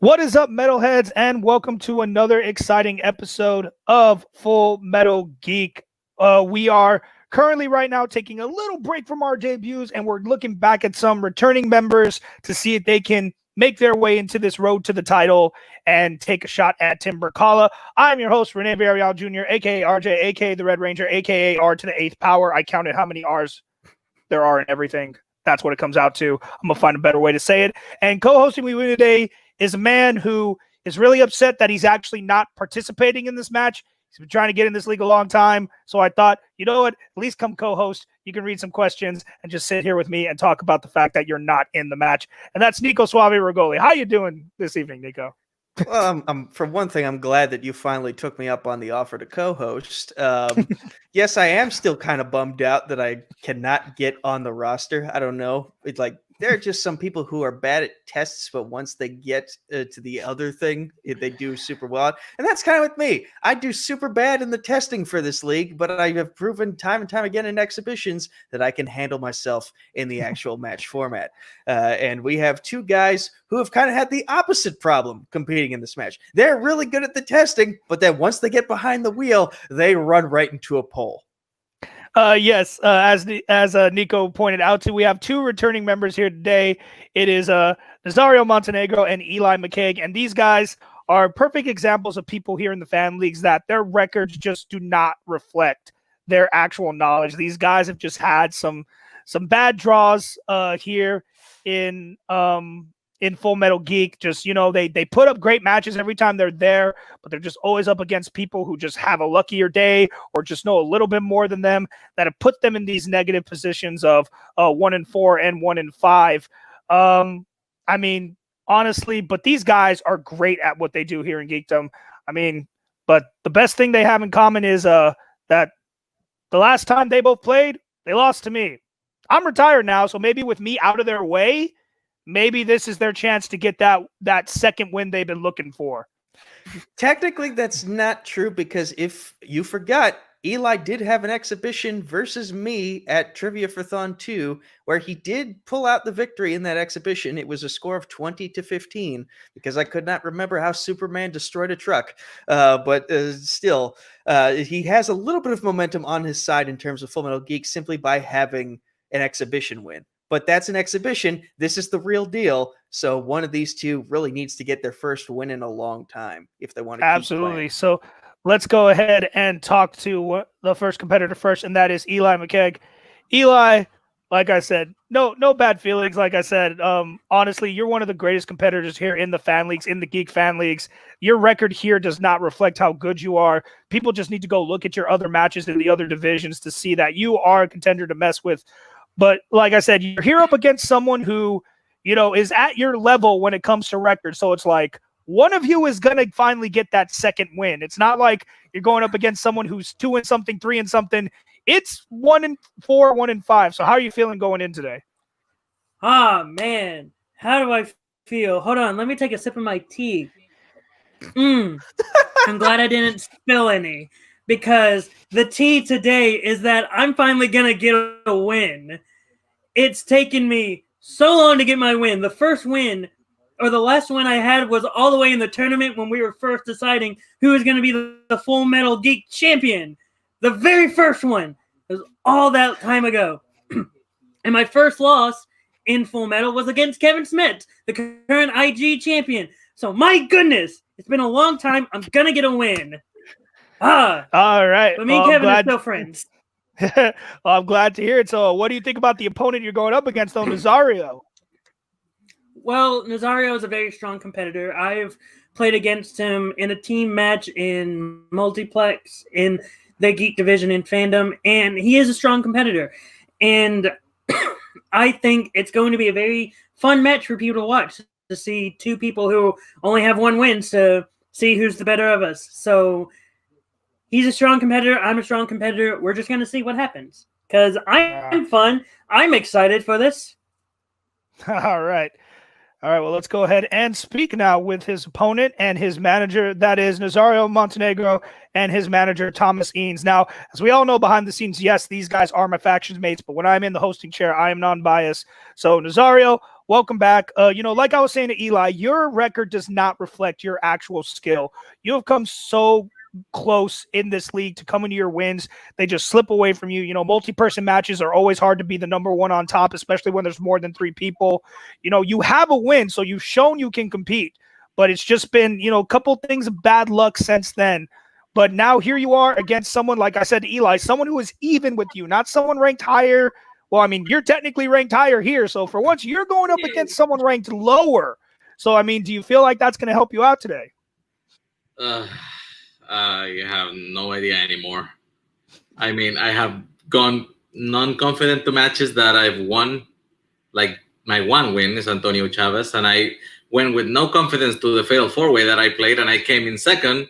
What is up, metalheads, and welcome to another exciting episode of Full Metal Geek. We are currently right now taking a little break from our debuts, and we're looking back at some returning members to see if they can make their way into this road to the title and take a shot at Tim Berkala. I'm your host, Rene Villarreal Jr., a.k.a. RJ, a.k.a. The Red Ranger, a.k.a. R to the 8th power. I counted how many R's there are in everything. That's what it comes out to. I'm going to find a better way to say it. And co-hosting me today is a man who is really upset that he's actually not participating in this match. He's been trying to get in this league a long time. So I thought, you know what? At least come co-host. You can read some questions and just sit here with me and talk about the fact that you're not in the match. And that's Nico Suave Regoli. How you doing this evening, Nico? Well, for one thing, I'm glad that you finally took me up on the offer to co-host. Yes, I am still kind of bummed out that I cannot get on the roster. I don't know. It's like there are just some people who are bad at tests, but once they get to the other thing, they do super well. And that's kind of with me. I do super bad in the testing for this league, but I have proven time and time again in exhibitions that I can handle myself in the actual match format. And we have two guys who have kind of had the opposite problem competing in this match. They're really good at the testing, but then once they get behind the wheel, they run right into a pole. Yes, as Nico pointed out, we have two returning members here today. It is Nazario Montenegro and Eli McCaig, and these guys are perfect examples of people here in the fan leagues that their records just do not reflect their actual knowledge. These guys have just had some bad draws here in Full Metal Geek. Just, you know, they put up great matches every time they're there, but they're just always up against people who just have a luckier day or just know a little bit more than them that have put them in these negative positions of 1-4 and 1-5. I mean, honestly, but these guys are great at what they do here in Geekdom. I mean, but the best thing they have in common is that the last time they both played, they lost to me. I'm retired now, so maybe with me out of their way, maybe this is their chance to get that second win they've been looking for. Technically, that's not true because if you forgot, Eli did have an exhibition versus me at Trivia for Thon 2, where he did pull out the victory in that exhibition. It was a score of 20-15 because I could not remember how Superman destroyed a truck. But still, he has a little bit of momentum on his side in terms of Full Metal Geek simply by having an exhibition win. But that's an exhibition. This is the real deal. So one of these two really needs to get their first win in a long time if they want to Absolutely. keep playing. So let's go ahead and talk to the first competitor first, and that is Eli McCaig. Eli, like I said, no bad feelings. Like I said, honestly, you're one of the greatest competitors here in the fan leagues, in the Geek fan leagues. Your record here does not reflect how good you are. People just need to go look at your other matches in the other divisions to see that you are a contender to mess with. But like I said, you're here up against someone who, you know, is at your level when it comes to records. So it's like one of you is going to finally get that second win. It's not like you're going up against someone who's 2-something, 3-something. It's 1-4, 1-5. So how are you feeling going in today? Ah, man. How do I feel? Hold on. Let me take a sip of my tea. I'm glad I didn't spill any. Because the tea today is that I'm finally going to get a win. It's taken me so long to get my win. The first win, or the last win I had, was all the way in the tournament when we were first deciding who was going to be the Full Metal Geek champion. The very first one. It was all that time ago. And my first loss in Full Metal was against Kevin Smith, the current IG champion. So my goodness, it's been a long time. I'm going to get a win. All right. But me and Kevin are still friends. Well, I'm glad to hear it. So what do you think about the opponent you're going up against, though, Nazario? Well, Nazario is a very strong competitor. I've played against him in a team match in multiplex in the Geek division in fandom, and he is a strong competitor. And I think it's going to be a very fun match for people to watch, to see two people who only have one win, to see who's the better of us. So he's a strong competitor. I'm a strong competitor. We're just going to see what happens because I'm fun. I'm excited for this. All right. Well, let's go ahead and speak now with his opponent and his manager. That is Nazario Montenegro and his manager, Thomas Eanes. Now, as we all know behind the scenes, yes, these guys are my factions mates, but when I'm in the hosting chair, I am non-biased. So, Nazario, welcome back. Like I was saying to Eli, your record does not reflect your actual skill. You have come so close in this league to coming to your wins. They just slip away from you. Multi-person matches are always hard to be the number one on top, especially when there's more than 3 people. You have a win, so you've shown you can compete, but it's just been, a couple things of bad luck since then. But now here you are against someone, like I said to Eli, someone who is even with you, not someone ranked higher. Well, I mean, you're technically ranked higher here. So for once, you're going up against someone ranked lower. So, I mean, do you feel like that's going to help you out today? I have no idea anymore. I mean, I have gone non-confident to matches that I've won. Like, my one win is Antonio Chavez, and I went with no confidence to the fatal 4-way that I played, and I came in second,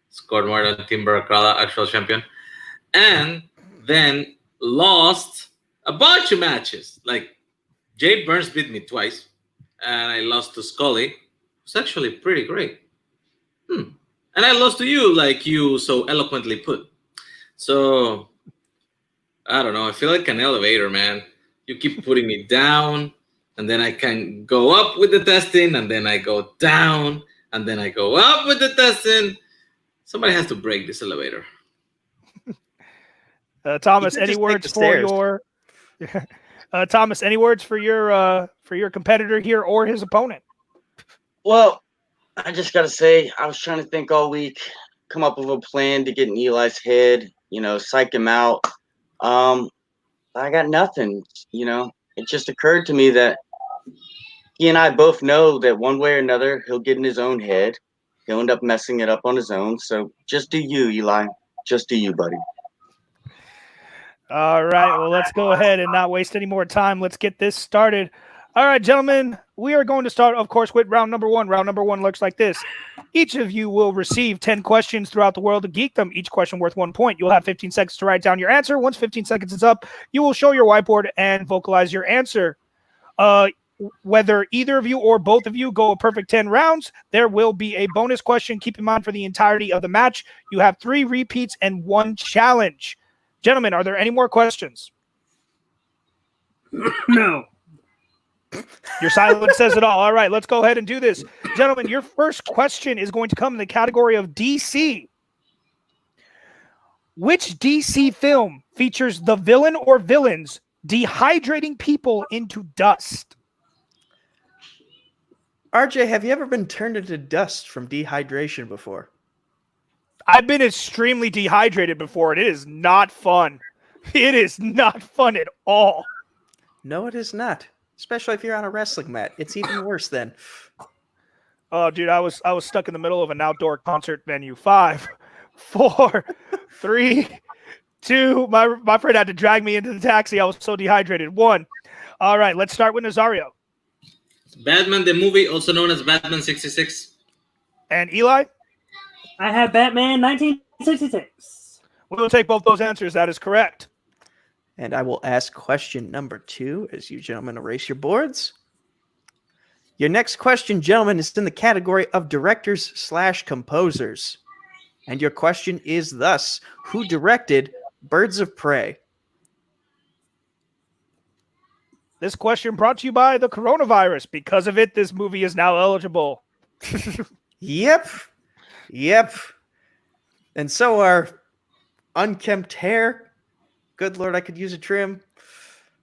scored more than Timber Acrala, actual champion, and then lost a bunch of matches. Like, Jay Burns beat me twice, and I lost to Scully. It's actually pretty great. And I lost to you, like you so eloquently put. So, I don't know. I feel like an elevator, man. You keep putting me down, and then I can go up with the testing, and then I go down, and then I go up with the testing. Somebody has to break this elevator. Thomas, any words for your Thomas? Any words for your competitor here or his opponent? Well, I just gotta say, I was trying to think all week, come up with a plan to get in Eli's head, psych him out. I got nothing. It just occurred to me that he and I both know that one way or another he'll get in his own head. He'll end up messing it up on his own. So just do you, Eli. Just do you, buddy. All right. Well, let's go ahead and not waste any more time. Let's get this started. All right, gentlemen, we are going to start, of course, with round number 1. Round number 1 looks like this. Each of you will receive 10 questions throughout the world of geekdom, each question worth 1 point. You'll have 15 seconds to write down your answer. Once 15 seconds is up, you will show your whiteboard and vocalize your answer. Whether either of you or both of you go a perfect 10 rounds, there will be a bonus question. Keep in mind, for the entirety of the match, you have 3 repeats and 1 challenge. Gentlemen, are there any more questions? No. Your silence says it all. All right, let's go ahead and do this. Gentlemen, your first question is going to come in the category of DC. Which DC film features the villain or villains dehydrating people into dust? RJ, have you ever been turned into dust from dehydration before? I've been extremely dehydrated before, and it is not fun. It is not fun at all. No, it is not. Especially if you're on a wrestling mat. It's even worse then. Oh, dude, I was stuck in the middle of an outdoor concert venue. 5, 4, 3, 2. My friend had to drag me into the taxi. I was so dehydrated. 1. All right, let's start with Nazario. Batman the movie, also known as Batman 66. And Eli? I have Batman 1966. We will take both those answers. That is correct. And I will ask question number 2 as you gentlemen erase your boards. Your next question, gentlemen, is in the category of directors/composers. And your question is thus: who directed Birds of Prey? This question brought to you by the coronavirus. Because of it, this movie is now eligible. Yep. And so our unkempt hair. Good Lord, I could use a trim.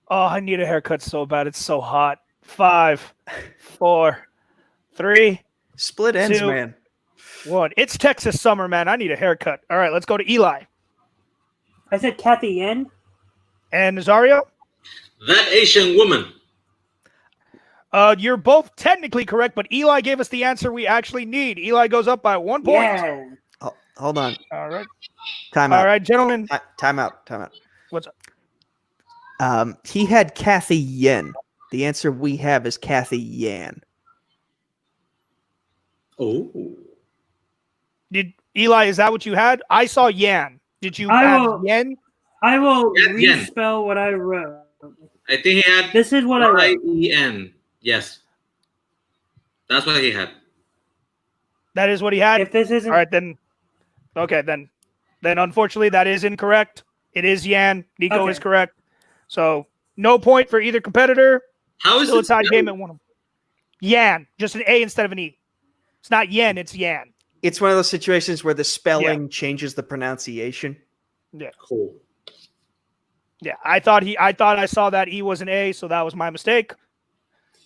Oh, I need a haircut so bad. It's so hot. 5, 4, 3, Split ends, 2, man. 1. It's Texas summer, man. I need a haircut. All right, let's go to Eli. I said Kathy Yen. And Nazario? That Asian woman. You're both technically correct, but Eli gave us the answer we actually need. Eli goes up by 1 point. Yeah. Oh, hold on. All right. Time out. All right, gentlemen. Time out. What's up? He had Kathy Yen. The answer we have is Kathy Yan. Oh. Did Eli, is that what you had? I saw Yan. Did you I have will- Yen? I will Yen. respell what I wrote. I think he had This is what I wrote. I-E-N. Yes. That's what he had. That is what he had? If this isn't All right, then. Okay, then unfortunately that is incorrect. It is Yan. Nico Okay. is correct. So no point for either competitor. How is Still a it tie game spelled? at one. Yan, just an A instead of an E. It's not yen, it's yan. It's one of those situations where the spelling changes the pronunciation. Yeah. Cool. Yeah, I thought I saw that E was an A, so that was my mistake.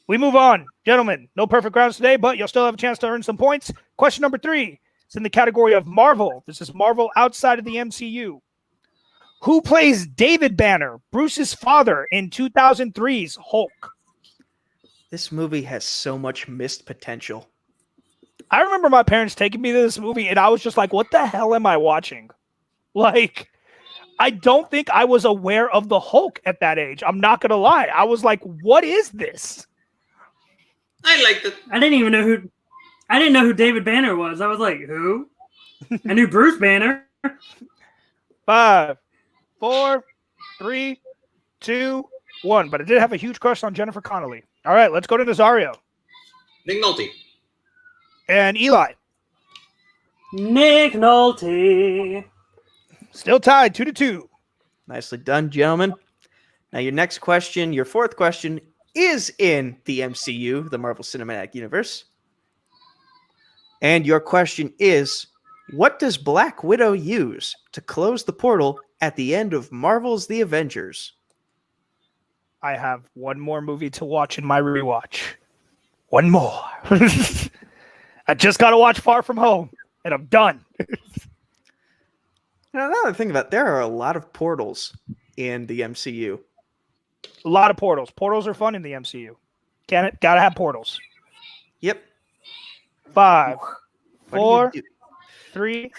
We move on. Gentlemen, no perfect rounds today, but you'll still have a chance to earn some points. Question number 3. It's in the category of Marvel. This is Marvel outside of the MCU. Who plays David Banner, Bruce's father, in 2003's Hulk? This movie has so much missed potential. I remember my parents taking me to this movie, and I was just like, what the hell am I watching? Like, I don't think I was aware of the Hulk at that age. I'm not going to lie. I was like, what is this? I liked it. I didn't know who David Banner was. I was like, who? I knew Bruce Banner. 5, 4, 3, 2, 1. But I did have a huge crush on Jennifer Connelly. All right, let's go to Nazario. Nick Nolte. And Eli. Nick Nolte. Still tied 2-2. Nicely done, gentlemen. Now, your next question, your fourth question, is in the MCU, the Marvel Cinematic Universe. And your question is, what does Black Widow use to close the portal at the end of Marvel's The Avengers? I have one more movie to watch in my rewatch. One more. I just got to watch Far From Home, and I'm done. Now, another thing about there are a lot of portals in the MCU. A lot of portals. Portals are fun in the MCU. Gotta have portals. Yep. 5, What 4, do you do? 3,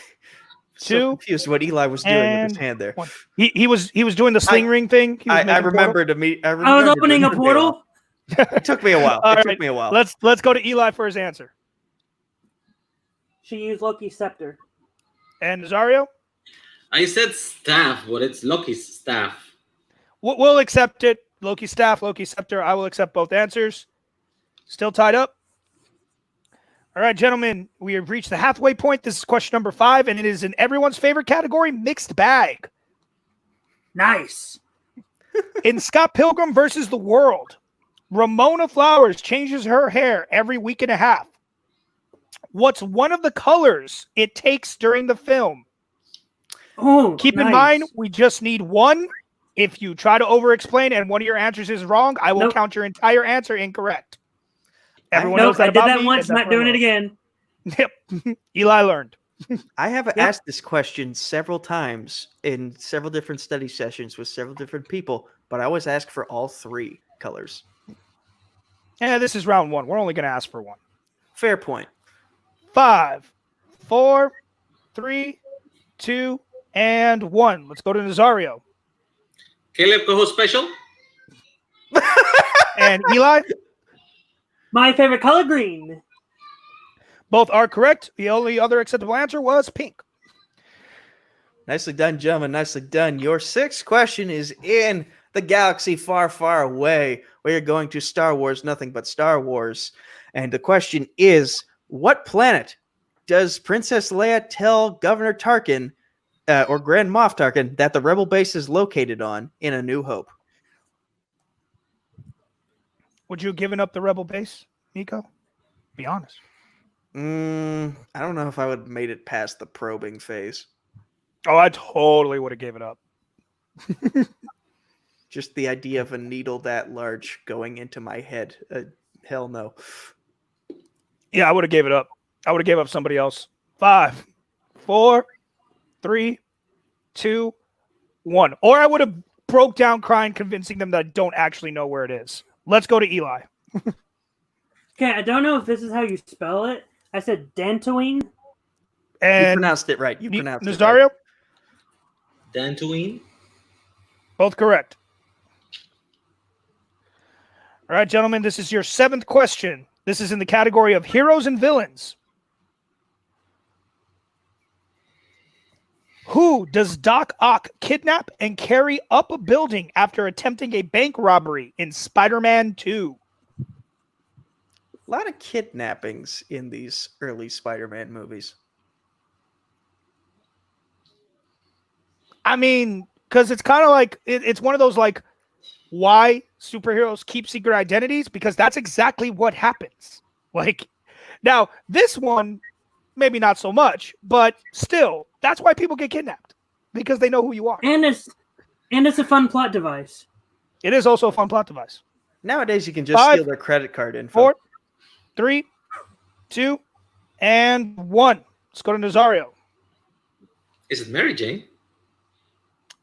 So 2, confused what Eli was doing with his and hand there. 1. He was doing the sling ring thing. He was I making remember to me. I was opening a portal. It took me a while. All It right, took me a while. Let's go to Eli for his answer. She used Loki's scepter. And Nazario, I said staff, but it's Loki's staff. we'll accept it. Loki staff, Loki scepter. I will accept both answers. Still tied up. All right, gentlemen, we have reached the halfway point. This is question number 5, and it is in everyone's favorite category, mixed bag. Nice. In Scott Pilgrim versus the World, Ramona Flowers changes her hair every week and a half. What's one of the colors it takes during the film? Oh, Keep in nice. mind, we just need one. If you try to over-explain and one of your answers is wrong, I will Nope. count your entire answer incorrect. Everyone Nope, knows that I did about that me, once, and not doing it again. Yep. Eli learned. I have Yep. asked this question several times in several different study sessions with several different people, but I always ask for all 3 colors. Yeah, this is round 1. We're only going to ask for one. Fair point. 5, 4, 3, 2, and 1. Let's go to Nazario. Caleb Coho special. And Eli, My favorite color, green. both are correct. The only other acceptable answer was pink. Nicely done, gentlemen. Nicely done. Your 6th question is in the galaxy far, far away, where you're going to Star Wars, nothing but Star Wars. And the question is, what planet does Princess Leia tell Governor Tarkin, or Grand Moff Tarkin, that the rebel base is located on in A New Hope? Would you have given up the rebel base, Nico? Be honest. I don't know if I would have made it past the probing phase. Oh, I totally would have gave it up. Just the idea of a needle that large going into my head. Hell no. Yeah, I would have gave it up. I would have gave up somebody else. 5, 4, 3, 2, 1. Or I would have broke down crying, convincing them that I don't actually know where it is. Let's go to Eli. Okay, I don't know if this is how you spell it. I said Dantooine. You And pronounced it right. You pronounced it right. Nazario, Dantooine. both correct. All right, gentlemen, this is your 7th question. This is in the category of heroes and villains. Who does Doc Ock kidnap and carry up a building after attempting a bank robbery in Spider-Man 2? A lot of kidnappings in these early Spider-Man movies. I mean, because it's kind of like, it's one of those like why superheroes keep secret identities, because that's exactly what happens. Like, now this one, maybe not so much, but still, that's why people get kidnapped, because they know who you are. And it's a fun plot device. It is also a fun plot device. Nowadays, you can just 5, steal their credit card info. 4, 3, 2, and 1. Let's go to Nazario. Is it Mary Jane?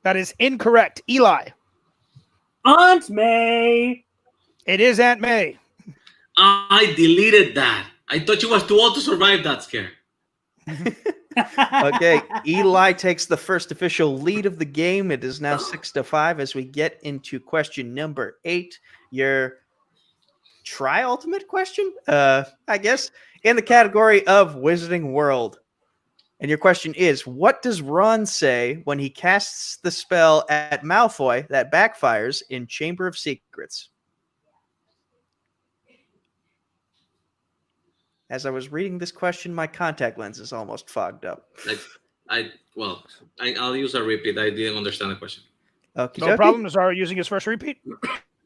That is incorrect. Eli. Aunt May. It is Aunt May. I deleted that. I thought she was too old to survive that scare. Okay, Eli takes the first official lead of the game. It is now 6-5 as we get into question number 8. Your tri-ultimate question, I guess, in the category of Wizarding World. And your question is, what does Ron say when he casts the spell at Malfoy that backfires in Chamber of Secrets? As I was reading this question, my contact lenses almost fogged up. I'll use a repeat. I didn't understand the question. Okay, No problem. Nazario using his first repeat.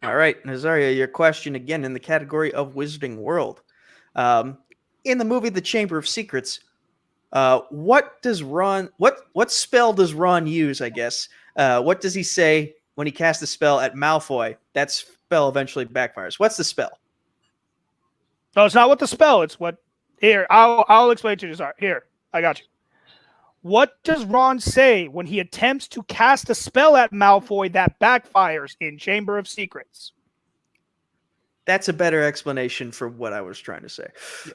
All right, Nazario, your question again in the category of Wizarding World. In the movie The Chamber of Secrets, what spell does Ron use, I guess? What does he say when he casts the spell at Malfoy? That spell eventually backfires. What's the spell? No, it's not what the spell. It's what. Here, I'll explain to you. Sorry. Here, I got you. What does Ron say when he attempts to cast a spell at Malfoy that backfires in Chamber of Secrets? That's a better explanation for what I was trying to say. Yes.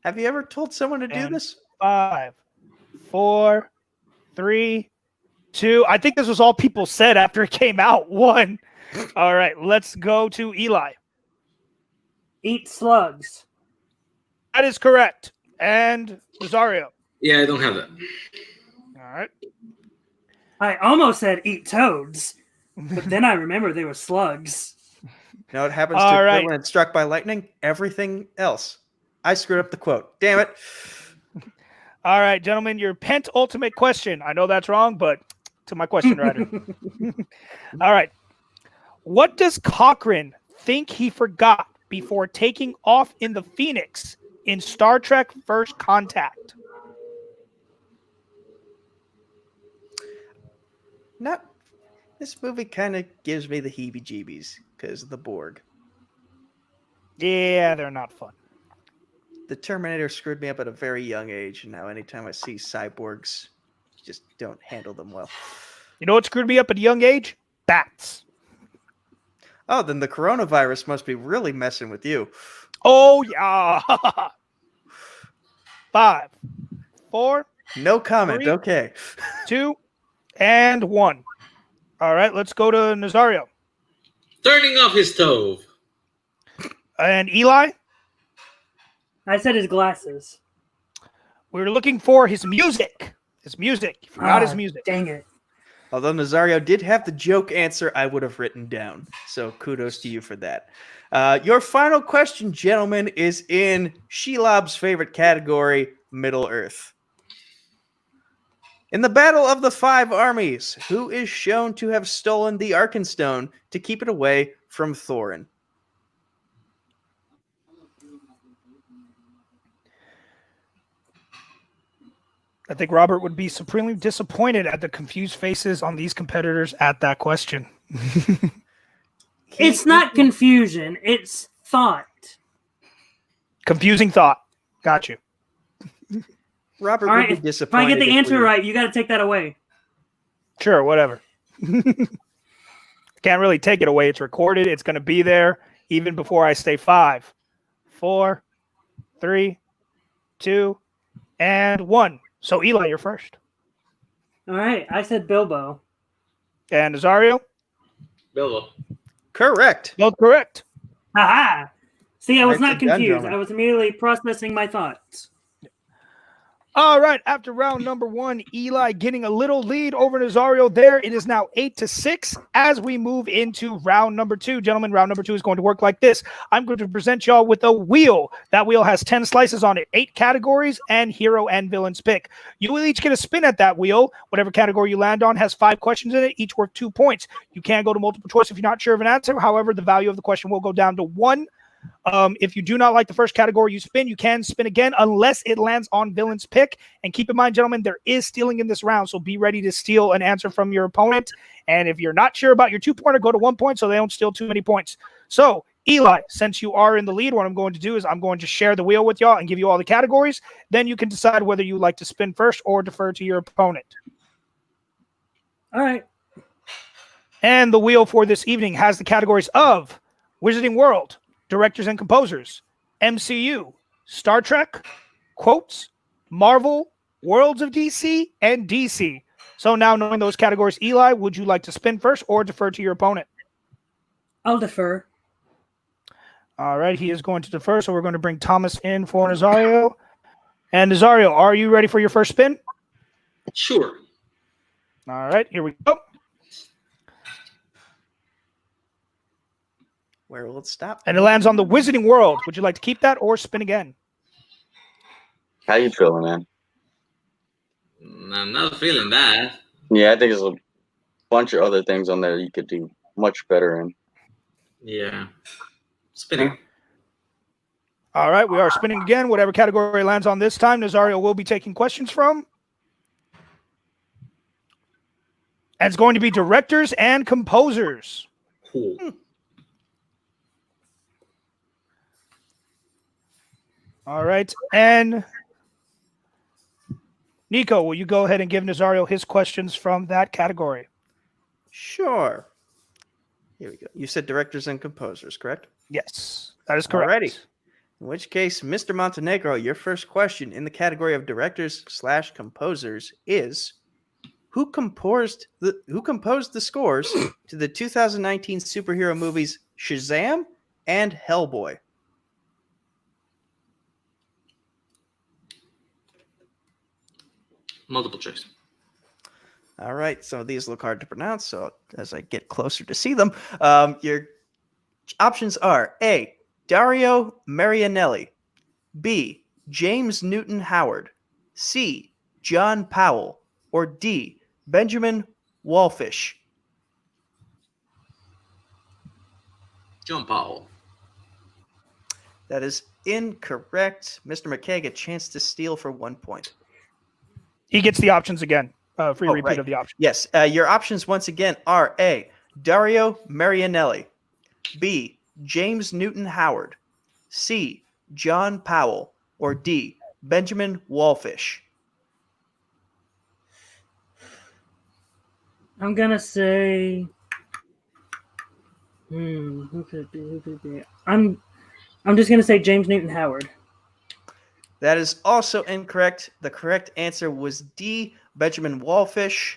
Have you ever told someone to do And this? 5, 4, 3, 2. I think this was all people said after it came out. 1. All right, let's go to Eli. Eat slugs. That is correct. And Nazario. Yeah, I don't have that. All right. I almost said eat toads, but then I remember they were slugs. You know what happens All to right. when it's struck by lightning? Everything else. I screwed up the quote. Damn it. All right, gentlemen, your penultimate question. I know that's wrong, but to my question writer. All right. What does Cochrane think he forgot before taking off in the Phoenix in Star Trek First Contact? This movie kind of gives me the heebie-jeebies because of the Borg. Yeah, they're not fun. The Terminator screwed me up at a very young age, and now anytime I see cyborgs, just don't handle them well. You know what screwed me up at a young age? Bats. Oh, then the coronavirus must be really messing with you. Oh, yeah. 5, 4, No comment. 3, Okay. 2, and 1. All right, let's go to Nazario. Turning off his stove. And Eli, I said his glasses. we were looking for his music. His music. You forgot his music. Dang it. Although Nazario did have the joke answer I would have written down. So kudos to you for that. Your final question, gentlemen, is in Shelob's favorite category, Middle Earth. In the Battle of the Five Armies, who is shown to have stolen the Arkenstone to keep it away from Thorin? I think Robert would be supremely disappointed at the confused faces on these competitors at that question. It's not confusion. It's thought. Confusing thought. Got you. Robert All would right. be If I disappointed. get the if answer we- right, you got to take that away. Sure, whatever. Can't really take it away. It's recorded. It's going to be there even before I say 5, 4, 3, 2, and 1. So, Eli, you're first. All right. I said Bilbo. And Nazario? Bilbo. Correct. Both correct. Haha. See, I was Nicely not done, confused. gentlemen. I was merely processing my thoughts. All right, after round number 1, Eli getting a little lead over Nazario there. It is now 8-6 as we move into round number 2. Gentlemen, round number 2 is going to work like this. I'm going to present y'all with a wheel. That wheel has 10 slices on it, 8 categories, and hero and villains pick. You will each get a spin at that wheel. Whatever category you land on has 5 questions in it, each worth 2 points. You can go to multiple choice if you're not sure of an answer. However, the value of the question will go down to 1. If you do not like the first category you spin, you can spin again unless it lands on villain's pick. And keep in mind, gentlemen, there is stealing in this round, so be ready to steal an answer from your opponent. And if you're not sure about your 2-pointer, go to 1 point so they don't steal too many points. So, Eli, since you are in the lead, what I'm going to do is I'm going to share the wheel with y'all and give you all the categories. Then you can decide whether you like to spin first or defer to your opponent. All right. And the wheel for this evening has the categories of Wizarding World, Directors and Composers, MCU, Star Trek, Quotes, Marvel, Worlds of DC, and DC. So now knowing those categories, Eli, would you like to spin first or defer to your opponent? I'll defer. All right, he is going to defer, so we're going to bring Thomas in for Nazario. And Nazario, are you ready for your first spin? Sure. All right, here we go. Where will it stop? And it lands on the Wizarding World. Would you like to keep that or spin again? How you feeling, man? I'm not feeling that. Yeah, I think there's a bunch of other things on there you could do much better in. Yeah. Spinning. All right, we are spinning again. Whatever category lands on this time, Nazario will be taking questions from. And it's going to be directors and composers. Cool. All right, and Nico, will you go ahead and give Nazario his questions from that category? Sure. Here we go. You said directors and composers, correct? Yes, that is correct. Alrighty. In which case, Mr. Montenegro, your first question in the category of directors/composers is who composed the scores to the 2019 superhero movies Shazam and Hellboy? Multiple choice. All right, some of these look hard to pronounce, so as I get closer to see them, your options are A, Dario Marianelli, B, James Newton Howard, C, John Powell, or D, Benjamin Wallfish. John Powell. That is incorrect. Mr. McCaig, a chance to steal for 1 point. He gets the options again. Free repeat right. of the options. Yes, your options once again are A, Dario Marianelli, B, James Newton Howard, C, John Powell, or D, Benjamin Wallfish. I'm gonna say. Who could it be? Who could it be? I'm just gonna say James Newton Howard. That is also incorrect. The correct answer was D, Benjamin Wallfish,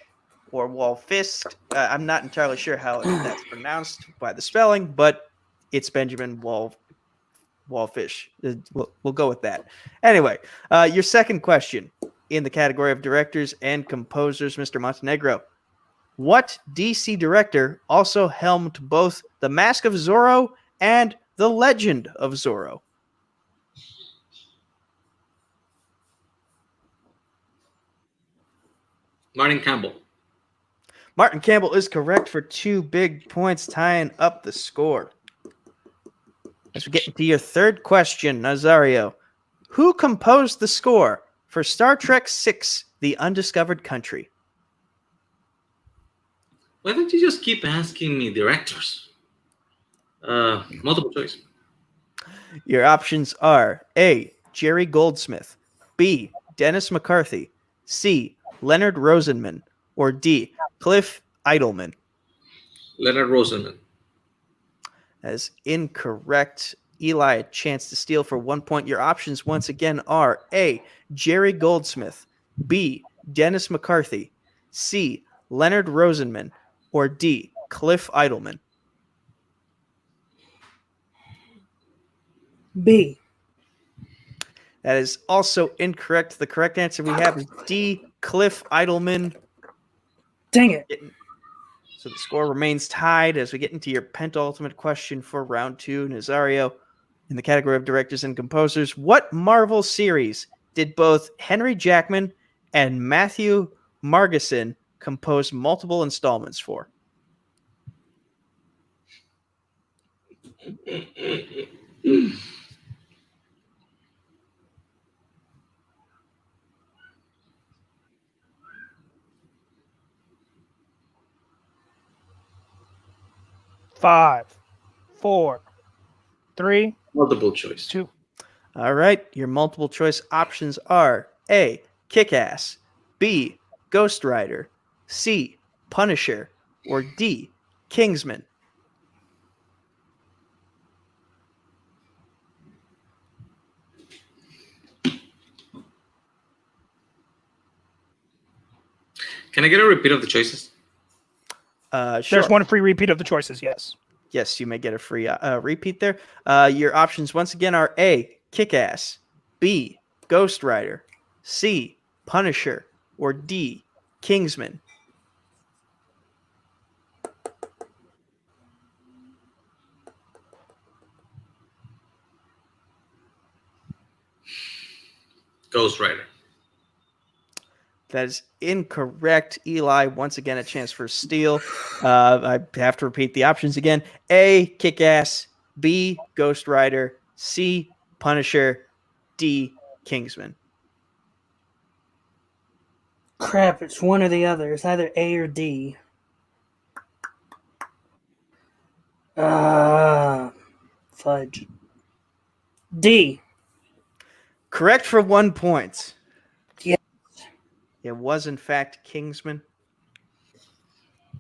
or Wallfisk. I'm not entirely sure how that's pronounced by the spelling, but it's Benjamin Wallfish. We'll go with that. Anyway, your second question in the category of directors and composers, Mr. Montenegro. What DC director also helmed both The Mask of Zorro and The Legend of Zorro? Martin Campbell. Martin Campbell is correct for 2 big points, tying up the score. As we get into your third question, Nazario, who composed the score for Star Trek VI, The Undiscovered Country? Why don't you just keep asking me directors? Multiple choice. Your options are A, Jerry Goldsmith, B, Dennis McCarthy, C, Leonard Rosenman, or D, Cliff Idleman. Leonard Rosenman. That is incorrect. Eli, a chance to steal for 1 point. Your options once again are A, Jerry Goldsmith, B, Dennis McCarthy, C, Leonard Rosenman, or D, Cliff Idleman. B. That is also incorrect. The correct answer we have is D, Cliff Idleman. Dang it. So the score remains tied as we get into your penultimate question for round 2, Nazario. In the category of directors and composers, what Marvel series did both Henry Jackman and Matthew Margeson compose multiple installments for? Five, 4, 3, Multiple choice. 2. All right, your multiple choice options are A, Kick-Ass, B, Ghost Rider, C, Punisher, or D, Kingsman. Can I get a repeat of the choices? Sure. There's one free repeat of the choices, yes. Yes, you may get a free repeat there. Your options once again are A, Kick-Ass, B, Ghost Rider, C, Punisher, or D, Kingsman. Ghost Rider. That is incorrect. Eli, once again, a chance for steal. I have to repeat the options again. A, Kick-Ass, B, Ghost Rider, C, Punisher, D, Kingsman. Crap, it's one or the other. It's either A or D. Fudge. D. Correct for 1 point. Yes. It was, in fact, Kingsman.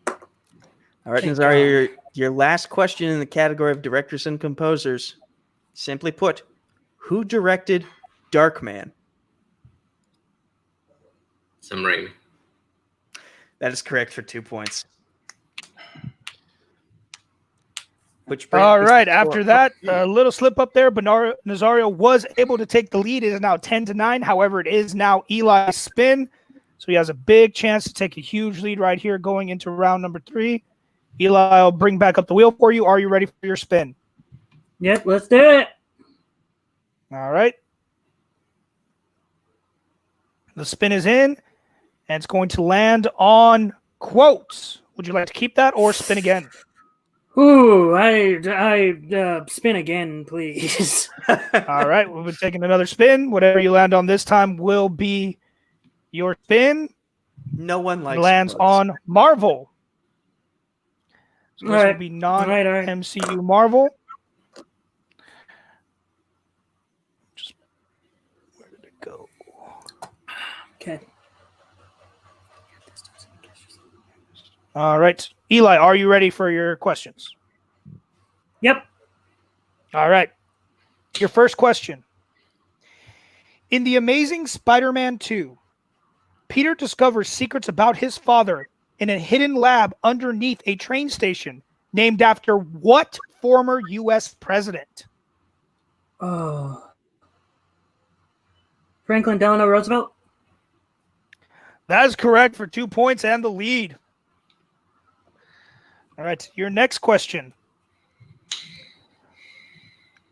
All right, Thank Nazario, your last question in the category of directors and composers. Simply put, who directed Darkman? Sam Raimi. That is correct for 2 points. Which brings All us right. to After that, a little slip up there, but Nazario was able to take the lead. It is now 10-9. However, it is now Eli's spin. So he has a big chance to take a huge lead right here going into round number 3. Eli will bring back up the wheel for you. Are you ready for your spin? Yep, let's do it. All right. The spin is in, and it's going to land on quotes. Would you like to keep that or spin again? Ooh, I spin again, please. All right. We'll be taking another spin. Whatever you land on this time will be your spin. No one likes Lands quotes. on Marvel. So this will Alright. be Alright. non-MCU Marvel. Just where did it go? Okay. All right. Eli, are you ready for your questions? Yep. All right. Your first question. In The Amazing Spider-Man 2, Peter discovers secrets about his father in a hidden lab underneath a train station named after what former U.S. president? Oh. Franklin Delano Roosevelt? That is correct for 2 points and the lead. All right. Your next question.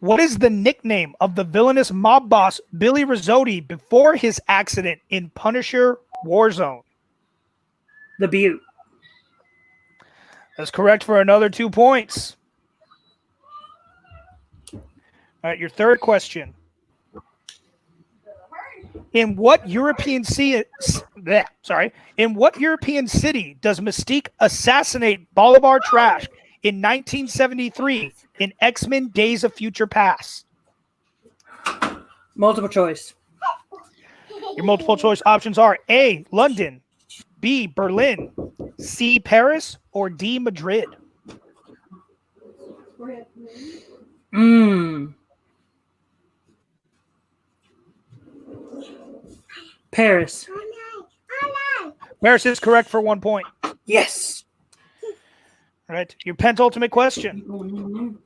What is the nickname of the villainous mob boss Billy Rizzotti before his accident in Punisher Warzone? The Butte. That's correct for another 2 points. All right, your third question. In what European city does Mystique assassinate Bolivar Trash in 1973 in X-Men Days of Future Past? Multiple choice. Your multiple choice options are A, London, B, Berlin, C, Paris, or D, Madrid. Paris. Paris is correct for 1 point. Yes. All right, your penultimate question.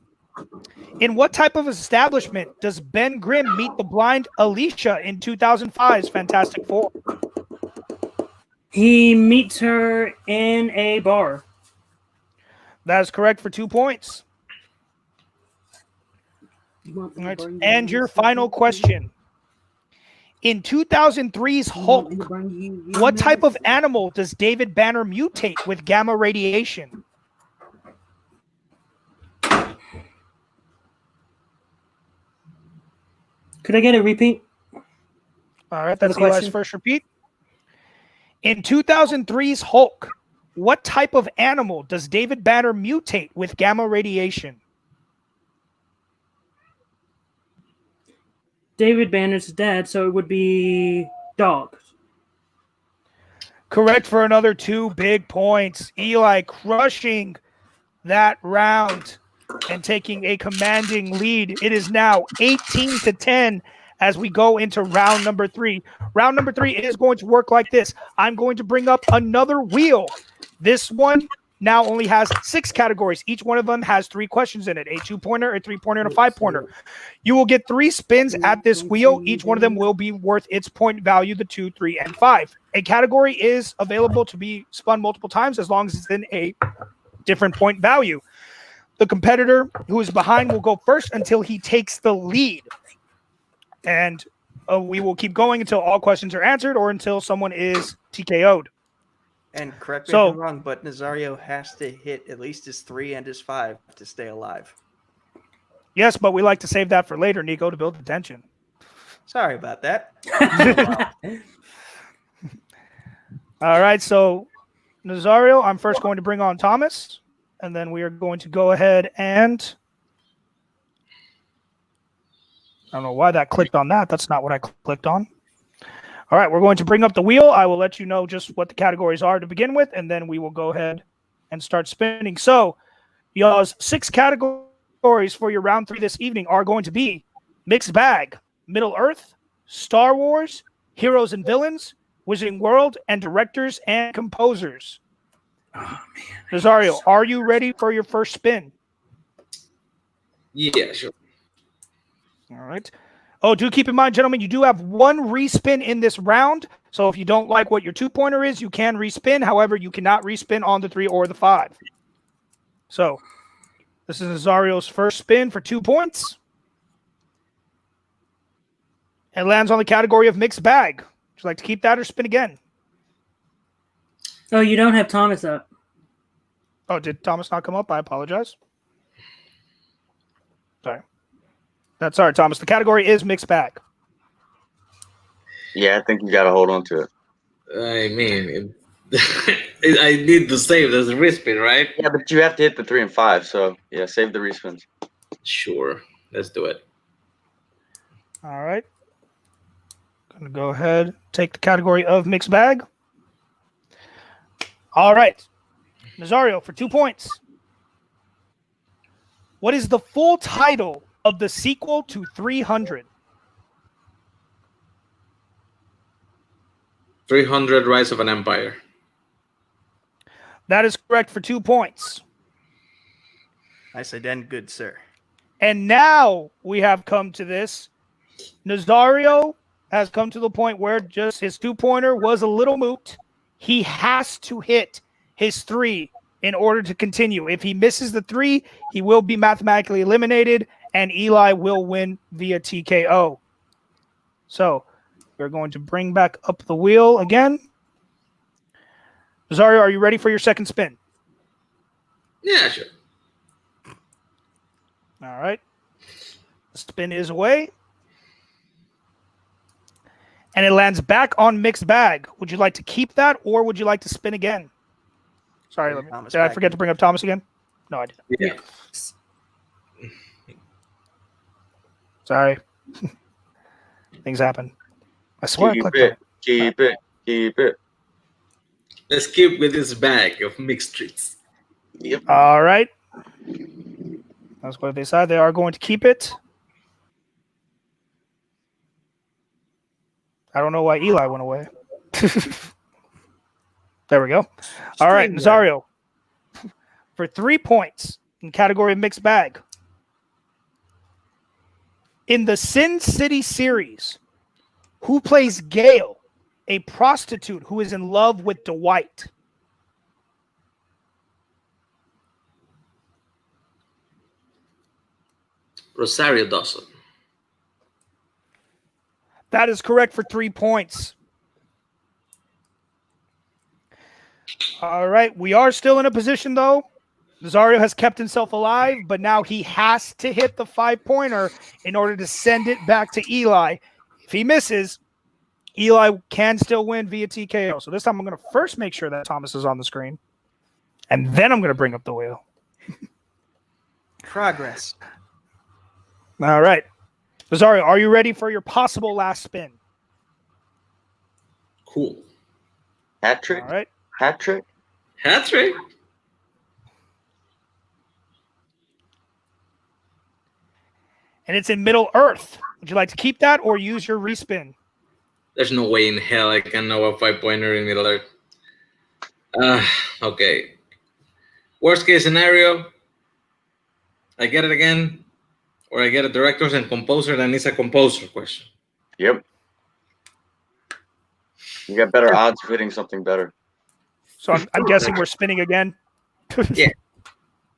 In what type of establishment does Ben Grimm meet the blind Alicia in 2005's Fantastic Four? He meets her in a bar. That is correct for 2 points. All right. And your final question. In 2003's Hulk, what type of animal does David Banner mutate with gamma radiation? Could I get a repeat? All right, that's the Eli's question? first repeat. In 2003's Hulk, what type of animal does David Banner mutate with gamma radiation? David Banner's dad, so it would be dog. Correct for another 2 big points. Eli crushing that round and taking a commanding lead. It is now 18-10 as we go into round number 3. Round number 3 is going to work like this. I'm going to bring up another wheel. This one now only has 6 categories. Each one of them has 3 questions in it, a 2-pointer, a 3-pointer, and a 5-pointer. You will get 3 spins at this wheel. Each one of them will be worth its point value, the 2, 3, and 5. A category is available to be spun multiple times as long as it's in a different point value. The competitor who is behind will go first until he takes the lead. And we will keep going until all questions are answered or until someone is TKO'd. And correct me if I'm wrong, but Nazario has to hit at least his 3 and his 5 to stay alive. Yes, but we like to save that for later, Nico, to build the tension. Sorry about that. All right, so Nazario, I'm first going to bring on Thomas, and then we are going to go ahead and I don't know why that clicked on that. That's not what I clicked on. All right, we're going to bring up the wheel. I will let you know just what the categories are to begin with, and then we will go ahead and start spinning. So, y'all's 6 categories for your round 3 this evening are going to be Mixed Bag, Middle Earth, Star Wars, Heroes and Villains, Wizarding World, and Directors and Composers. Oh, man. Nazario, are you ready for your first spin? Yeah, sure. All right. Oh, do keep in mind, gentlemen, you do have 1 respin in this round. So if you don't like what your 2-pointer is, you can respin. However, you cannot respin on the 3 or the 5. So this is Nazario's first spin for 2 points. It lands on the category of Mixed Bag. Would you like to keep that or spin again? Oh, you don't have Thomas up. Oh, did Thomas not come up? I apologize. Sorry. That's all right, Thomas. The category is Mixed Bag. Yeah, I think you got to hold on to it. I mean, I need to save this respin, right? Yeah, but you have to hit the 3 and 5. So yeah, save the respins. Sure. Let's do it. All right. Going to go ahead, take the category of Mixed Bag. All right. Nazario, for 2 points. What is the full title of the sequel to 300? 300 Rise of an Empire. That is correct for 2 points. Nicely done, good sir. And now we have come to this. Nazario has come to the point where just his 2-pointer was a little moot. He has to hit his 3 in order to continue. If he misses the 3, he will be mathematically eliminated, and Eli will win via TKO. So we're going to bring back up the wheel again. Nazario, are you ready for your second spin? Yeah, sure. All right. The spin is away. And it lands back on Mixed Bag. Would you like to keep that, or would you like to spin again? Sorry, did I forget to bring up Thomas again? No, I didn't. Yeah. Sorry. Things happen. I swear I clicked on it. Keep it. Let's keep with this bag of mixed treats. Yep. All right. That's what they decide. They are going to keep it. I don't know why Eli went away. There we go. All right, Nazario. For 3 points in category Mixed Bag, In the Sin City series, who plays Gail, a prostitute who is in love with Dwight? Rosario Dawson. That is correct for 3 points. All right. We are still in a position, though. Nazario has kept himself alive, but now he has to hit the 5-pointer in order to send it back to Eli. If he misses, Eli can still win via TKO. So this time I'm going to first make sure that Thomas is on the screen, and then I'm going to bring up the wheel. Progress. All right. Nazario, are you ready for your possible last spin? Cool. Hat trick. All right. Hat trick. Hat trick. And it's in Middle Earth. Would you like to keep that or use your respin? There's no way in hell I can know a 5-pointer in Middle Earth. Okay. Worst case scenario, I get it again, or I get a directors and composer, and it's a composer question. Yep. You got better odds of hitting something better. So I'm guessing we're spinning again. Yeah.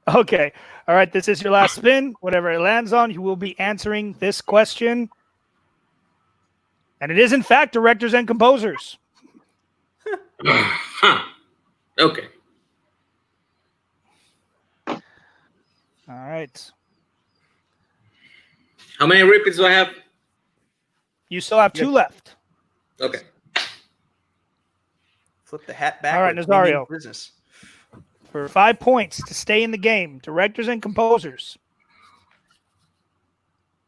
Okay. All right. This is your last spin. Whatever it lands on, you will be answering this question. And it is, in fact, directors and composers. Okay. All right. How many repeats do I have? You still have 2 left. Okay. Flip the hat back. All right, Nazario. Business. For 5 points to stay in the game, directors and composers.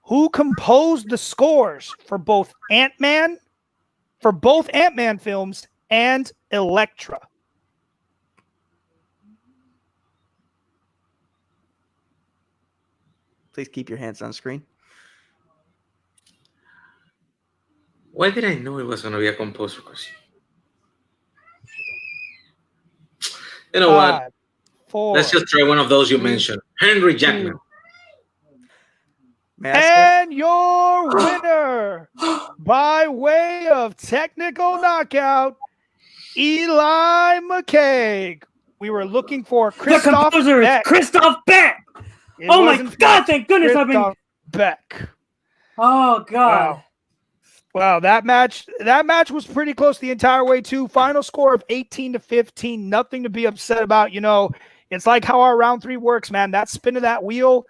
Who composed the scores for both Ant-Man films and Elektra? Please keep your hands on screen. Why did I know it was going to be a composer question? You know what? 5, 4. Let's just try one of those you mentioned. Henry Jackman. And your winner, by way of technical knockout, Eli McCaig. We were looking for The Christoph composer is Beck. Christoph Beck. It Oh my was, in God! fact, Thank goodness I've been. Christoph Beck. Oh God. Wow, that match was pretty close the entire way too. Final score of 18-15. Nothing to be upset about. You know, it's like how our round 3 works, man. That spin of that wheel.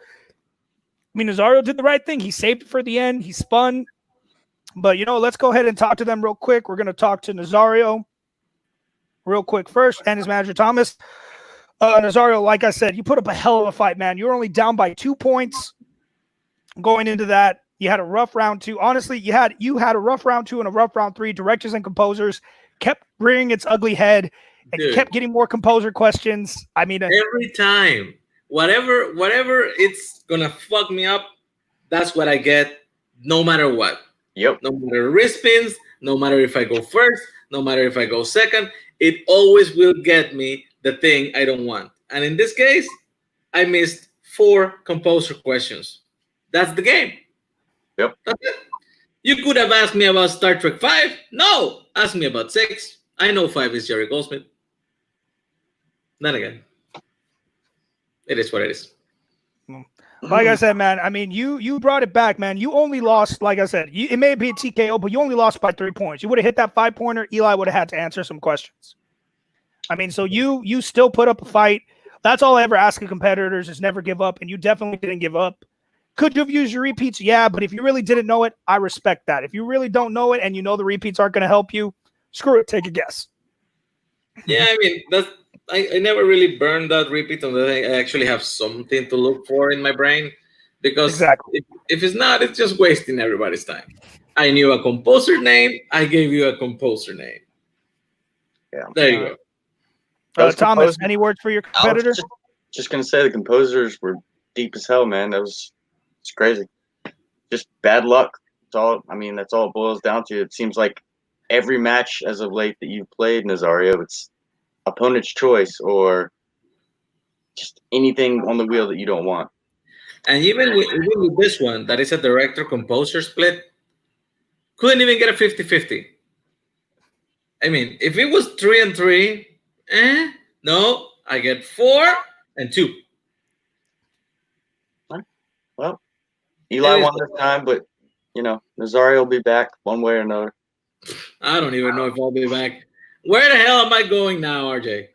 I mean, Nazario did the right thing. He saved it for the end. He spun. But, you know, let's go ahead and talk to them real quick. We're going to talk to Nazario real quick first and his manager, Thomas. Nazario, like I said, you put up a hell of a fight, man. You were only down by 2 points going into that. You had a rough round 2. Honestly, you had a rough round 2 and a rough round 3. Directors and composers kept rearing its ugly head and kept getting more composer questions. I mean, every time, whatever it's gonna fuck me up, that's what I get, no matter what. Yep. No matter wrist spins, no matter if I go first, no matter if I go second, it always will get me the thing I don't want. And in this case, I missed 4 composer questions. That's the game. Yep. That's it. You could have asked me about Star Trek 5. No, ask me about 6. I know 5 is Jerry Goldsmith. Then again, it is what it is. like I said, man, I mean, you brought it back, man. You only lost, like I said, it may be a TKO, but you only lost by 3 points. You would have hit that 5-pointer. Eli would have had to answer some questions. I mean, so you still put up a fight. That's all I ever ask of competitors is never give up, and you definitely didn't give up. Could you have used your repeats? Yeah, but if you really didn't know it, I respect that. If you really don't know it and you know the repeats aren't going to help you, screw it, take a guess. Yeah, I mean, I never really burned that repeat unless I actually have something to look for in my brain. Because Exactly. if it's not, it's just wasting everybody's time. I knew a composer name. I gave you a composer name. Yeah. There you go. Those Thomas, composers- any words for your I was competitor? just gonna say the composers were deep as hell, man. It's crazy. Just bad luck. That's all. I mean, that's all it boils down to. It seems like every match as of late that you've played, Nazario, it's opponent's choice or just anything on the wheel that you don't want. And even with this one, that is a director-composer split, couldn't even get a 50-50. I mean, if it was 3-3, no, I get 4-2. Well, Eli It is- won this time, but Nazario will be back one way or another. I don't even know if I'll be back. Where the hell am I going now, RJ?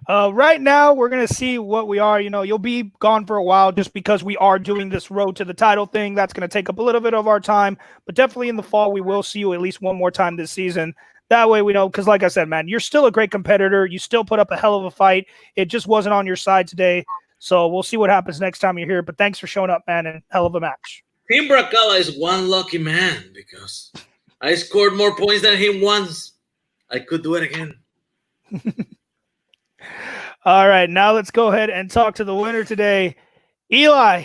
Right now, we're going to see what we are. You'll be gone for a while just because we are doing this road to the title thing. That's going to take up a little bit of our time. But definitely in the fall, we will see you at least one more time this season. That way we know, because like I said, man, you're still a great competitor. You still put up a hell of a fight. It just wasn't on your side today. So we'll see what happens next time you're here. But thanks for showing up, man, and hell of a match. Team Bracala is one lucky man because I scored more points than him once. I could do it again. All right, now let's go ahead and talk to the winner today. Eli,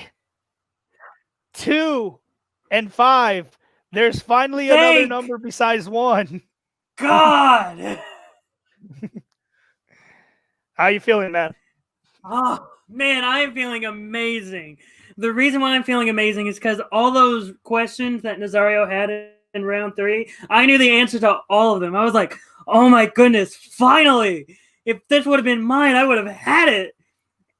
2 and 5. There's finally another Thank number besides 1. God. How you feeling, man? Oh, man, I am feeling amazing. The reason why I'm feeling amazing is because all those questions that Nazario had in round 3, I knew the answer to all of them. I was like, oh my goodness, finally. If this would have been mine, I would have had it.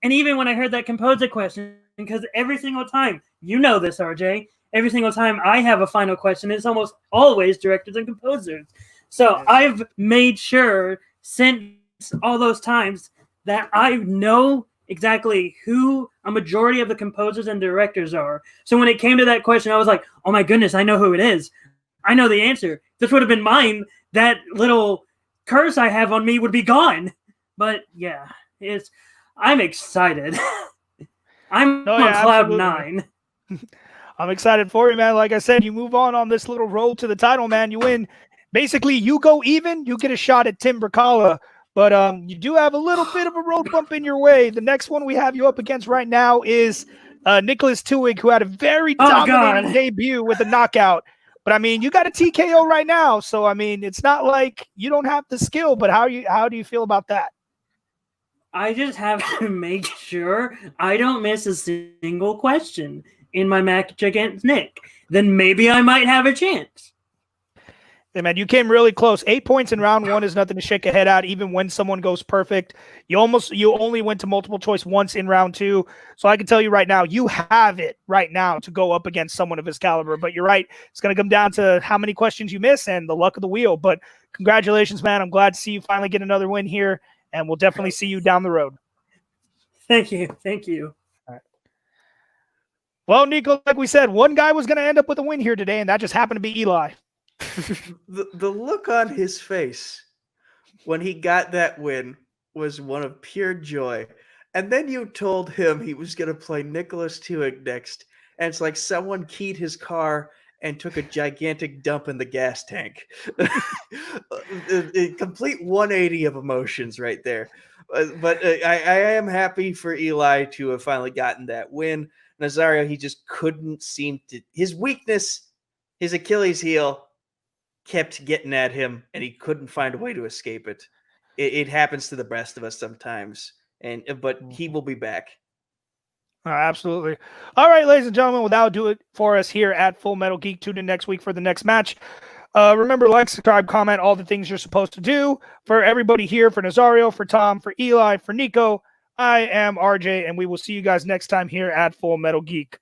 And even when I heard that composer question, because every single time, you know this, RJ, every single time I have a final question, it's almost always directors and composers. So I've made sure since all those times that I know exactly who a majority of the composers and directors are. So when it came to that question, I was like, oh my goodness, I know who it is. I know the answer. If this would have been mine, that little curse I have on me would be gone. But yeah, I'm excited. I'm on cloud absolutely. 9. I'm excited for you, man. Like I said, you move on this little road to the title, man. You win. Basically, you go even, you get a shot at Tim Bracala. But you do have a little bit of a road bump in your way. The next one we have you up against right now is Nicholas Tuig, who had a very dominating debut with a knockout. But, I mean, you got a TKO right now. So, I mean, it's not like you don't have the skill. But how do you feel about that? I just have to make sure I don't miss a single question in my match against Nick. Then maybe I might have a chance. Hey, man, you came really close. 8 points in round 1 is nothing to shake a head at, even when someone goes perfect. You only went to multiple choice once in round 2. So I can tell you right now, you have it right now to go up against someone of his caliber. But you're right. It's going to come down to how many questions you miss and the luck of the wheel. But congratulations, man. I'm glad to see you finally get another win here. And we'll definitely see you down the road. Thank you. Thank you. All right. Well, Nico, like we said, one guy was going to end up with a win here today, and that just happened to be Eli. The look on his face when he got that win was one of pure joy. And then you told him he was going to play Nicholas Tuig next. And it's like someone keyed his car and took a gigantic dump in the gas tank. A complete 180 of emotions right there. But I am happy for Eli to have finally gotten that win. Nazario, he just couldn't seem to. His weakness, his Achilles heel, kept getting at him, and he couldn't find a way to escape it. It happens to the best of us sometimes, but he will be back. Absolutely. All right, ladies and gentlemen, without do it for us here at Full Metal Geek. Tune in next week for the next match. Remember, like, subscribe, comment, all the things you're supposed to do. For everybody here, for Nazario, for Tom, for Eli, for Nico, I am RJ, and we will see you guys next time here at Full Metal Geek.